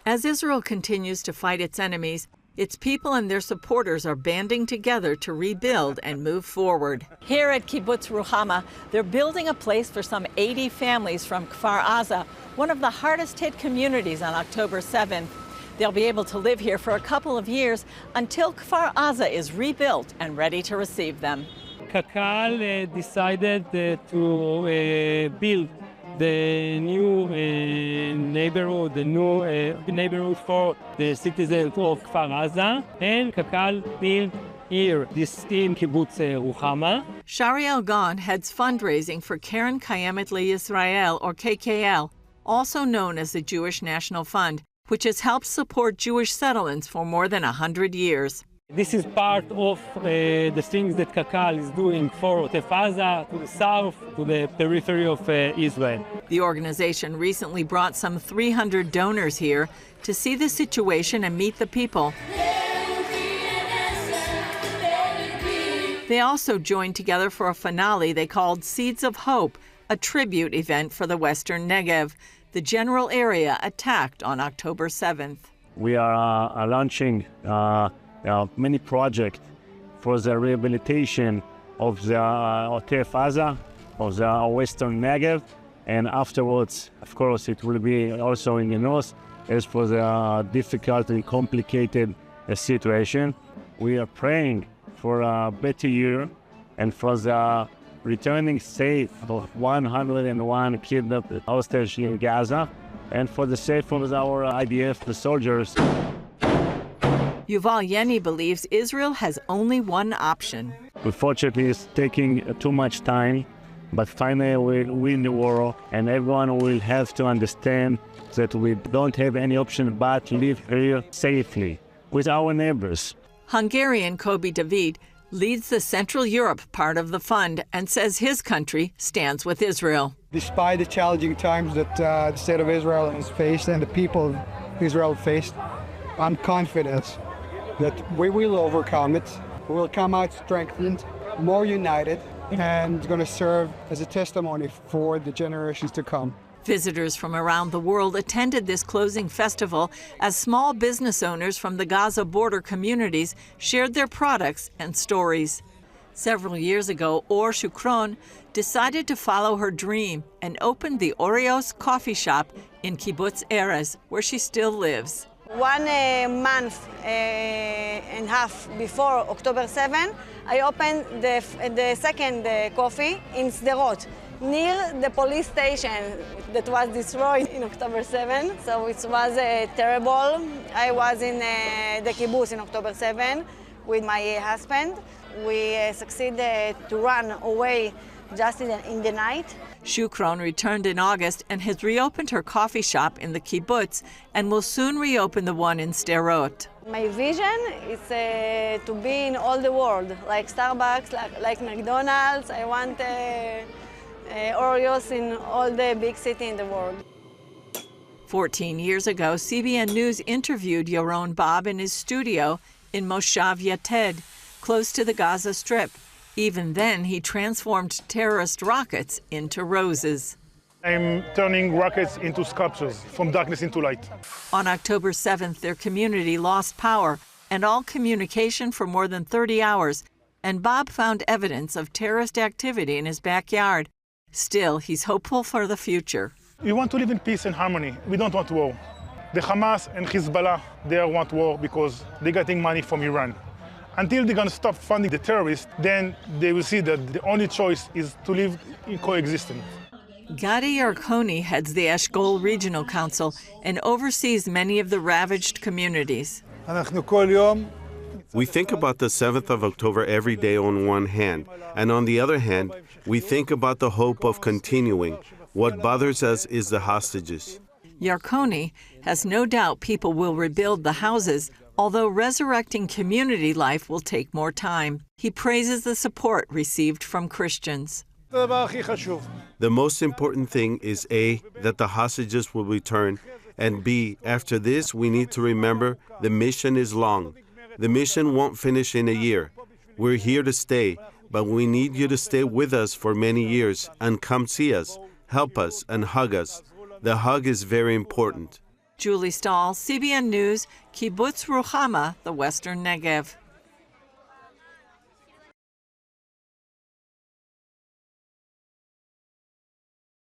As Israel continues to fight its enemies, its people and their supporters are banding together to rebuild and move forward. Here at Kibbutz Ruhamma, they're building a place for some 80 families from Kfar Aza, one of the hardest hit communities on October 7th. They'll be able to live here for a couple of years until Kfar Aza is rebuilt and ready to receive them. Kakal decided to build the new neighborhood, neighborhood for the citizens of Kfar Aza, and Kakal built here this in Kibbutz Ruhamma. Shariel Gon heads fundraising for Keren Kayemet LeYisrael, or KKL, also known as the Jewish National Fund, which has helped support Jewish settlements for more than 100 years. This is part of the things that Kakal is doing for Kfar Aza, to the south, to the periphery of Israel. The organization recently brought some 300 donors here to see the situation and meet the people. They also joined together for a finale they called Seeds of Hope, a tribute event for the Western Negev, the general area attacked on October 7th. We are launching many projects for the rehabilitation of the Kfar Aza, of the Western Negev, and afterwards, of course, it will be also in the north, as for the difficult and complicated situation. We are praying for a better year and for the returning safe of 101 kidnapped hostages in Gaza, and for the safety of our IDF, the soldiers. Yuval Yeni believes Israel has only one option. Unfortunately, it's taking too much time, but finally we'll win the war, and everyone will have to understand that we don't have any option but to live here safely with our neighbors. Hungarian Kobe David leads the Central Europe part of the fund and says his country stands with Israel. Despite the challenging times that the state of Israel has faced and the people of Israel faced, I'm confident that we will overcome it. We will come out strengthened, more united, and it's going to serve as a testimony for the generations to come. Visitors from around the world attended this closing festival as small business owners from the Gaza border communities shared their products and stories. Several years ago, Or Shukron decided to follow her dream and opened the Oreos coffee shop in Kibbutz Erez, where she still lives. 1 month and a half before October 7, I opened the second coffee in Sderot, near the police station that was destroyed in October 7. So it was terrible. I was in the kibbutz in October 7 with my husband. We succeeded to run away just in the night. Shukron returned in August and has reopened her coffee shop in the kibbutz and will soon reopen the one in Sderot. My vision is to be in all the world, like Starbucks, like McDonald's. I want Oreos in all the big cities in the world. 14 years ago, CBN News interviewed Yaron Bob in his studio in Moshav Yated, close to the Gaza Strip. Even then, he transformed terrorist rockets into roses. I'm turning rockets into sculptures, from darkness into light. On October 7th, their community lost power and all communication for more than 30 hours, and Bob found evidence of terrorist activity in his backyard. Still, he's hopeful for the future. We want to live in peace and harmony. We don't want war. The Hamas and Hezbollah, they want war because they're getting money from Iran. Until they're going to stop funding the terrorists, then they will see that the only choice is to live in coexistence. Gadi Yarkoni heads the Eshkol Regional Council and oversees many of the ravaged communities. We think about the 7th of October every day on one hand, and on the other hand, we think about the hope of continuing. What bothers us is the hostages. Yarkoni has no doubt people will rebuild the houses, although resurrecting community life will take more time. He praises the support received from Christians. The most important thing is A, that the hostages will return, and B, after this, we need to remember the mission is long. The mission won't finish in a year. We're here to stay, but we need you to stay with us for many years and come see us, help us, and hug us. The hug is very important. Julie Stahl, CBN News, Kibbutz Ruhamma, the Western Negev.